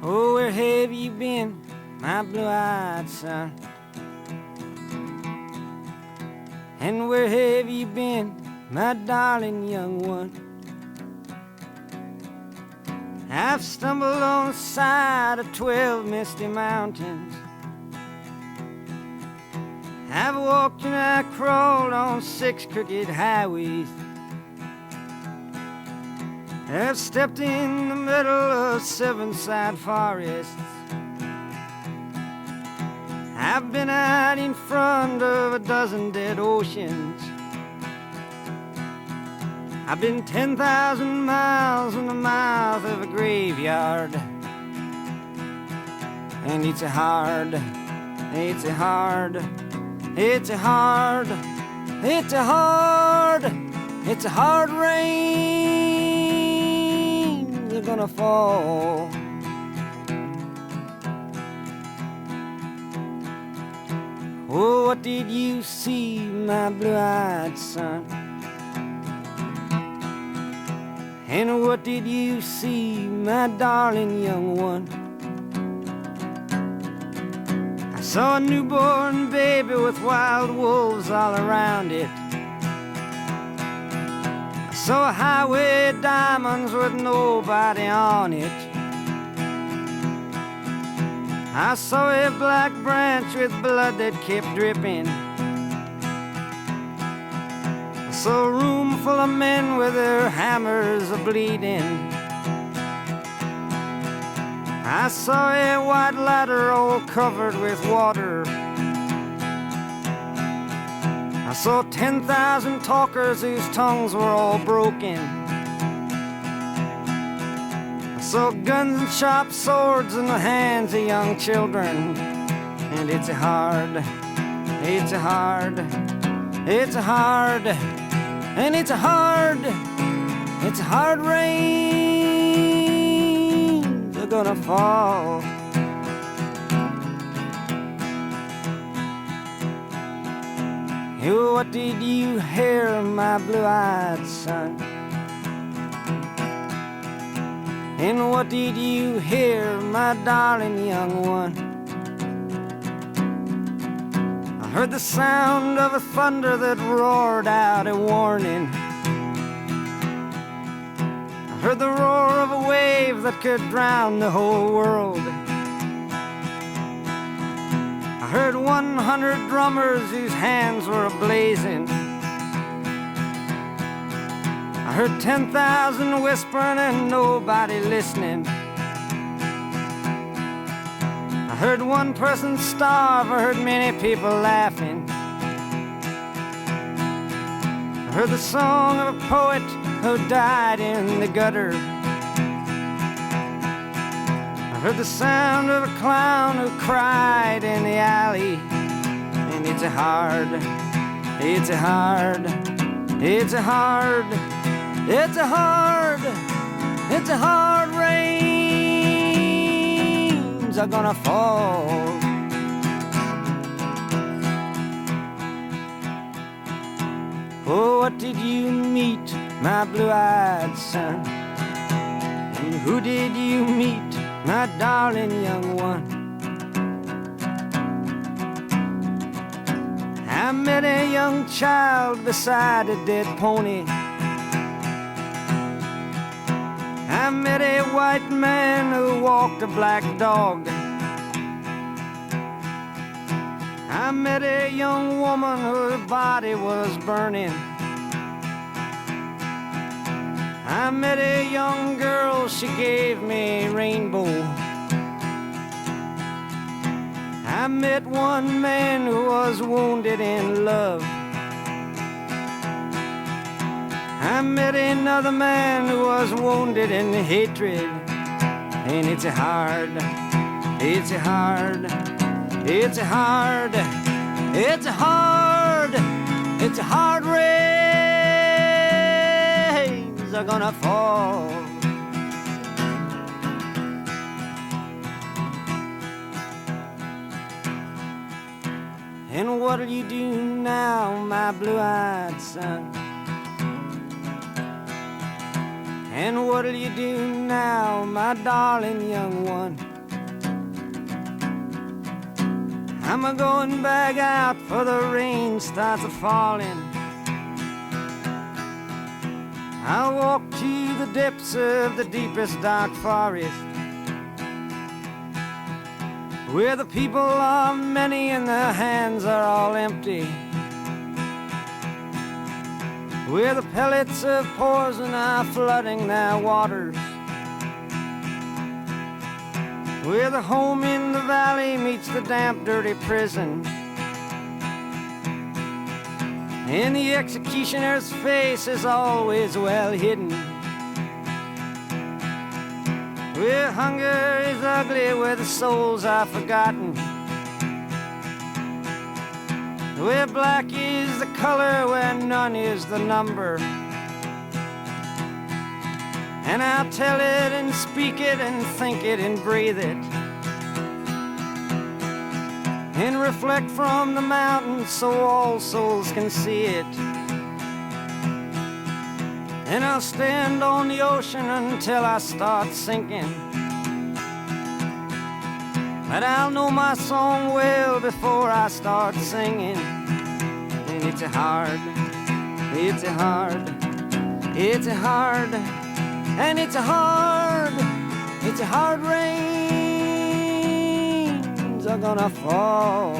Oh, where have you been, my blue-eyed son? And where have you been, my darling young one? I've stumbled on the side of 12 misty mountains. I've walked and I crawled on 6 crooked highways. I've stepped in the middle of 7 sad forests. I've been out in front of a dozen dead oceans. I've been 10,000 miles in the mouth of a graveyard. And it's a hard rain they're gonna fall. Oh, what did you see, my blue-eyed son? And what did you see, my darling young one? I saw a newborn baby with wild wolves all around it. I saw a highway of diamonds with nobody on it. I saw a black branch with blood that kept dripping. I saw a room full of men with their hammers a-bleeding. I saw a white ladder all covered with water. I saw 10,000 talkers whose tongues were all broken. I saw guns and sharp swords in the hands of young children. And it's a hard rain they're gonna fall. Oh, what did you hear, my blue-eyed son? And what did you hear, my darling young one? I heard the sound of a thunder that roared out a warning. I heard the roar of a wave that could drown the whole world. I heard 100 drummers whose hands were a-blazing. I heard 10,000 whispering and nobody listening. I heard one person starve, I heard many people laughing. I heard the song of a poet who died in the gutter. I heard the sound of a clown who cried in the alley. And it's a hard rains are gonna fall. Oh, what did you meet, my blue-eyed son? And who did you meet, my darling young one? I met a young child beside a dead pony. I met a white man who walked a black dog. I met a young woman whose body was burning. I met a young girl, she gave me a rainbow. I met one man who was wounded in love. I met another man who was wounded in hatred. And it's a hard rains are gonna fall. And what'll you do now, my blue-eyed son? And what'll you do now, my darling young one? I'm a-going back out for the rain starts a-falling. I'll walk to the depths of the deepest dark forest, where the people are many and their hands are all empty, where the pellets of poison are flooding their waters, where the home in the valley meets the damp, dirty prison, and the executioner's face is always well hidden, where hunger is ugly, where the souls are forgotten, where black is the color, where none is the number. And I'll tell it and speak it and think it and breathe it, and reflect from the mountains so all souls can see it. And I'll stand on the ocean until I start sinking, but I'll know my song well before I start singing. And it's a hard, it's a hard, it's a hard, and it's a hard rains are gonna fall.